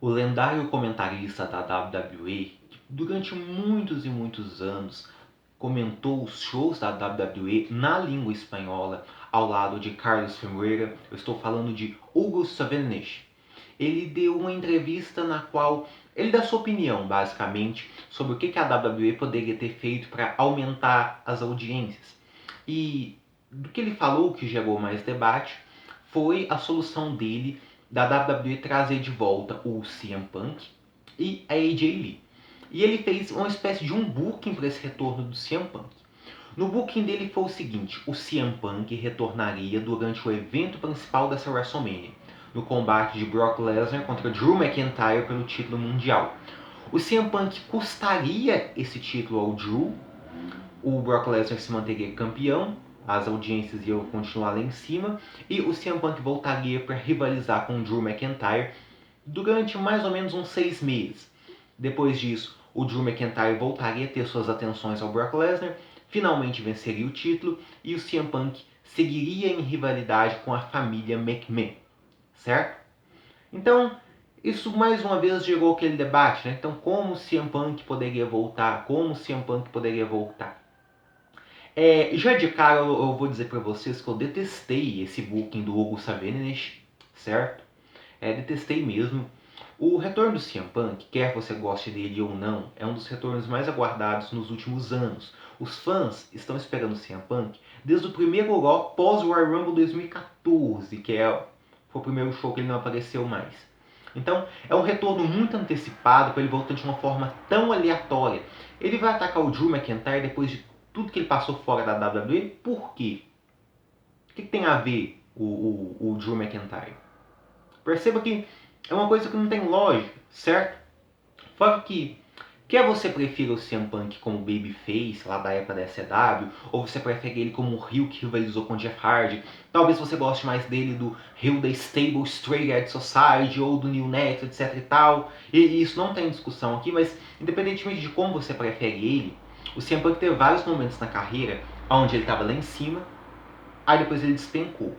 O lendário comentarista da WWE, que durante muitos e muitos anos comentou os shows da WWE na língua espanhola ao lado de Carlos Ferreira, eu estou falando de Hugo Savinovich. Ele deu uma entrevista na qual ele dá sua opinião, basicamente, sobre o que a WWE poderia ter feito para aumentar as audiências. E do que ele falou, que gerou mais debate, foi a solução dele da WWE trazer de volta o CM Punk e a AJ Lee. E ele fez uma espécie de um booking para esse retorno do CM Punk. No booking dele foi o seguinte: o CM Punk retornaria durante o evento principal dessa WrestleMania, no combate de Brock Lesnar contra Drew McIntyre pelo título mundial. O CM Punk custaria esse título ao Drew, o Brock Lesnar se manteria campeão, as audiências iam continuar lá em cima, e o CM Punk voltaria para rivalizar com o Drew McIntyre durante mais ou menos uns 6 meses. Depois disso, o Drew McIntyre voltaria a ter suas atenções ao Brock Lesnar, finalmente venceria o título e o CM Punk seguiria em rivalidade com a família McMahon, certo? Então, isso mais uma vez gerou aquele debate, né? Então, como o CM Punk poderia voltar? Como o CM Punk poderia voltar? Já de cara eu vou dizer para vocês que eu detestei esse booking do Hugo Savinovich, certo? Detestei mesmo. O retorno do CM Punk, quer você goste dele ou não, é um dos retornos mais aguardados nos últimos anos. Os fãs estão esperando o CM Punk desde o primeiro Raw pós-Royal Rumble 2014, foi o primeiro show que ele não apareceu mais. Então, é um retorno muito antecipado para ele voltar de uma forma tão aleatória. Ele vai atacar o Drew McIntyre depois de tudo que ele passou fora da WWE? Por quê? O que tem a ver o Drew McIntyre? Perceba que é uma coisa que não tem lógica, certo? Fora que, quer você prefira o CM Punk como babyface lá da época da SCW, ou você prefere ele como um heel que rivalizou com o Jeff Hardy, talvez você goste mais dele do heel da Stable Straight Edge Society, ou do New Net, etc e tal, e isso não tem discussão aqui, mas independentemente de como você prefere ele, o CM Punk teve vários momentos na carreira onde ele estava lá em cima, aí depois ele despencou.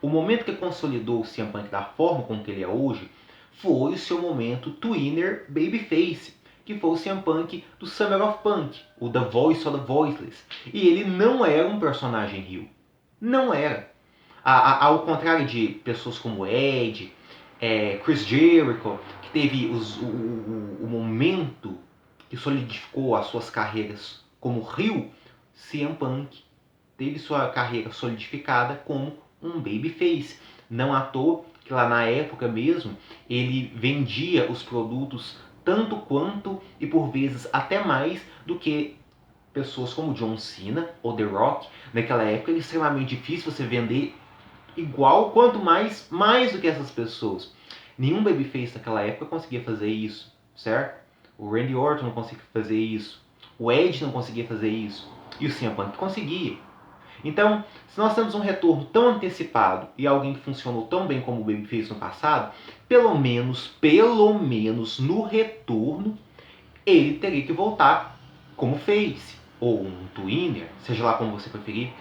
O momento que consolidou o CM Punk da forma como que ele é hoje foi o seu momento twinner babyface, que foi o CM Punk do Summer of Punk, o The Voice of the Voiceless. E ele não era um personagem heel. Não era. Ao contrário de pessoas como Ed, Chris Jericho, que teve o momento que solidificou as suas carreiras como heel, CM Punk teve sua carreira solidificada como um babyface. Não à toa que lá na época mesmo ele vendia os produtos tanto quanto e por vezes até mais do que pessoas como John Cena ou The Rock. Naquela época era extremamente difícil você vender igual, quanto mais do que essas pessoas. Nenhum babyface naquela época conseguia fazer isso, certo? O Randy Orton não conseguia fazer isso, o Edge não conseguia fazer isso, e o CM Punk conseguia. Então, se nós temos um retorno tão antecipado e alguém que funcionou tão bem como o Babyface no passado, pelo menos no retorno, ele teria que voltar como Face, ou um Twinner, seja lá como você preferir.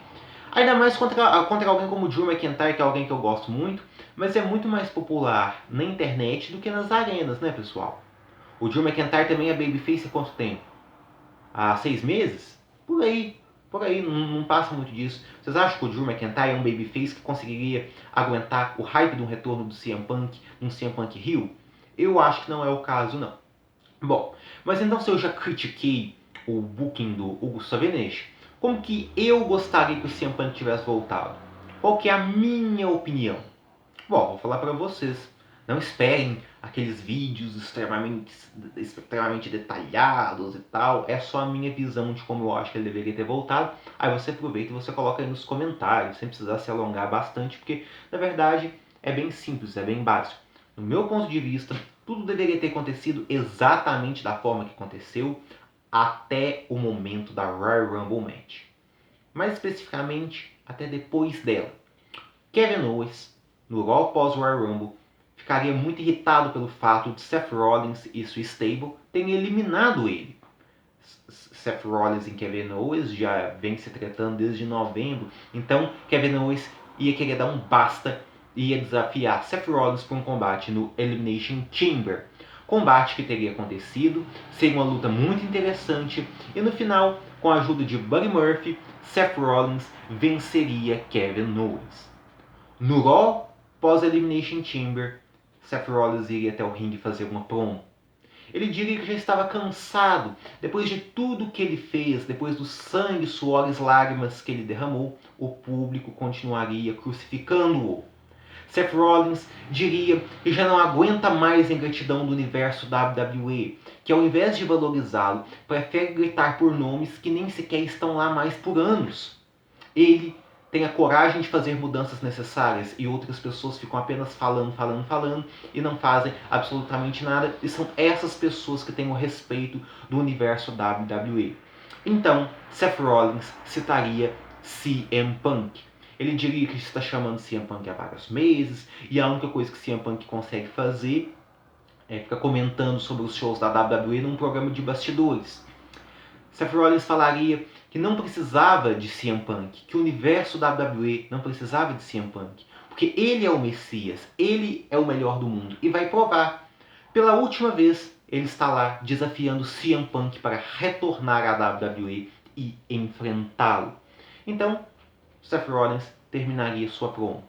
Ainda mais contra alguém como o Drew McIntyre, que é alguém que eu gosto muito, mas é muito mais popular na internet do que nas arenas, né, pessoal? O Drew McIntyre também é Babyface há quanto tempo? Há 6 meses? Por aí. Por aí, não passa muito disso. Vocês acham que o Drew McIntyre é um babyface que conseguiria aguentar o hype de um retorno do CM Punk, um CM Punk heel? Eu acho que não é o caso, não. Bom, mas então se eu já critiquei o booking do Hugo Savinovich, como que eu gostaria que o CM Punk tivesse voltado? Qual que é a minha opinião? Bom, vou falar para vocês. Não esperem aqueles vídeos extremamente detalhados e tal. É só a minha visão de como eu acho que ele deveria ter voltado. Aí você aproveita e você coloca aí nos comentários, sem precisar se alongar bastante, porque na verdade é bem simples, é bem básico. No meu ponto de vista, tudo deveria ter acontecido exatamente da forma que aconteceu até o momento da Royal Rumble Match. Mais especificamente, até depois dela. Kevin Owens, no Raw pós-Royal Rumble, ficaria muito irritado pelo fato de Seth Rollins e sua stable terem eliminado ele. Seth Rollins e Kevin Owens já vem se tratando desde novembro, então Kevin Owens ia querer dar um basta ia desafiar Seth Rollins para um combate no Elimination Chamber. Combate que teria acontecido, seria uma luta muito interessante e no final, com a ajuda de Buddy Murphy, Seth Rollins venceria Kevin Owens. No Raw, pós-Elimination Chamber, Seth Rollins iria até o ringue fazer uma promo. Ele diria que já estava cansado, depois de tudo que ele fez, depois do sangue, suor e lágrimas que ele derramou, o público continuaria crucificando-o. Seth Rollins diria que já não aguenta mais a ingratidão do universo WWE, que ao invés de valorizá-lo, prefere gritar por nomes que nem sequer estão lá mais por anos. Ele tem a coragem de fazer mudanças necessárias e outras pessoas ficam apenas falando e não fazem absolutamente nada, e são essas pessoas que têm o respeito do universo WWE. Então, Seth Rollins citaria CM Punk. Ele diria que está chamando CM Punk há vários meses e a única coisa que CM Punk consegue fazer é ficar comentando sobre os shows da WWE num programa de bastidores. Seth Rollins falaria que não precisava de CM Punk, que o universo da WWE não precisava de CM Punk, porque ele é o Messias, ele é o melhor do mundo e vai provar. Pela última vez, ele está lá desafiando CM Punk para retornar à WWE e enfrentá-lo. Então, Seth Rollins terminaria sua promo.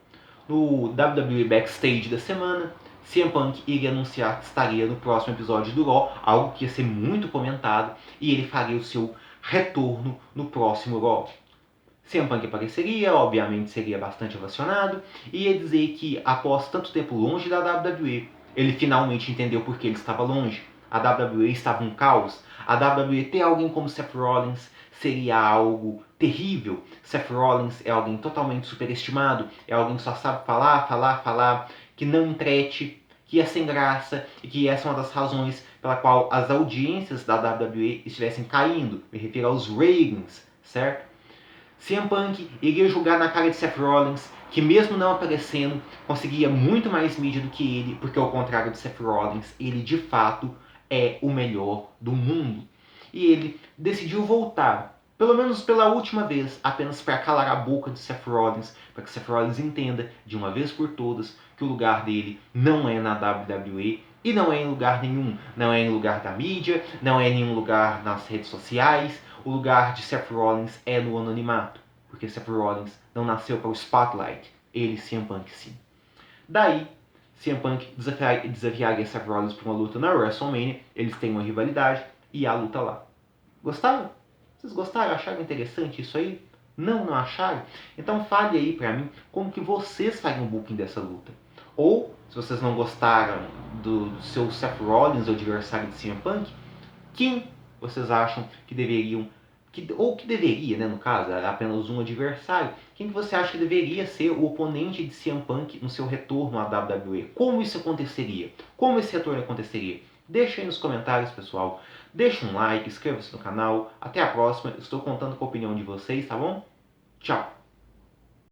No WWE Backstage da semana, CM Punk iria anunciar que estaria no próximo episódio do Raw, algo que ia ser muito comentado, e ele faria o seu retorno no próximo Raw. CM Punk apareceria, obviamente seria bastante ovacionado, e ia dizer que após tanto tempo longe da WWE, ele finalmente entendeu por que ele estava longe. A WWE estava um caos. A WWE ter alguém como Seth Rollins seria algo terrível. Seth Rollins é alguém totalmente superestimado, é alguém que só sabe falar, que não entrete, que é sem graça e que essa é uma das razões pela qual as audiências da WWE estivessem caindo. Me refiro aos ratings, certo? CM Punk iria jogar na cara de Seth Rollins, que mesmo não aparecendo, conseguia muito mais mídia do que ele, porque ao contrário de Seth Rollins, ele de fato é o melhor do mundo. E ele decidiu voltar, pelo menos pela última vez, apenas para calar a boca de Seth Rollins, para que Seth Rollins entenda, de uma vez por todas, que o lugar dele não é na WWE e não é em lugar nenhum. Não é em lugar da mídia, não é em nenhum lugar nas redes sociais. O lugar de Seth Rollins é no anonimato, porque Seth Rollins não nasceu para o spotlight, ele CM Punk sim. Daí, CM Punk desafiaria Seth Rollins para uma luta na WrestleMania, eles têm uma rivalidade e há luta lá. Gostaram? Vocês gostaram? Acharam interessante isso aí? Não acharam? Então fale aí pra mim como que vocês fariam um booking dessa luta. Ou, se vocês não gostaram do seu Seth Rollins, o adversário de CM Punk, quem vocês acham que deveriam, ou que deveria, né, no caso, apenas um adversário, quem que você acha que deveria ser o oponente de CM Punk no seu retorno à WWE? Como isso aconteceria? Como esse retorno aconteceria? Deixa aí nos comentários, pessoal. Deixa um like, inscreva-se no canal. Até a próxima. Estou contando com a opinião de vocês, tá bom? Tchau!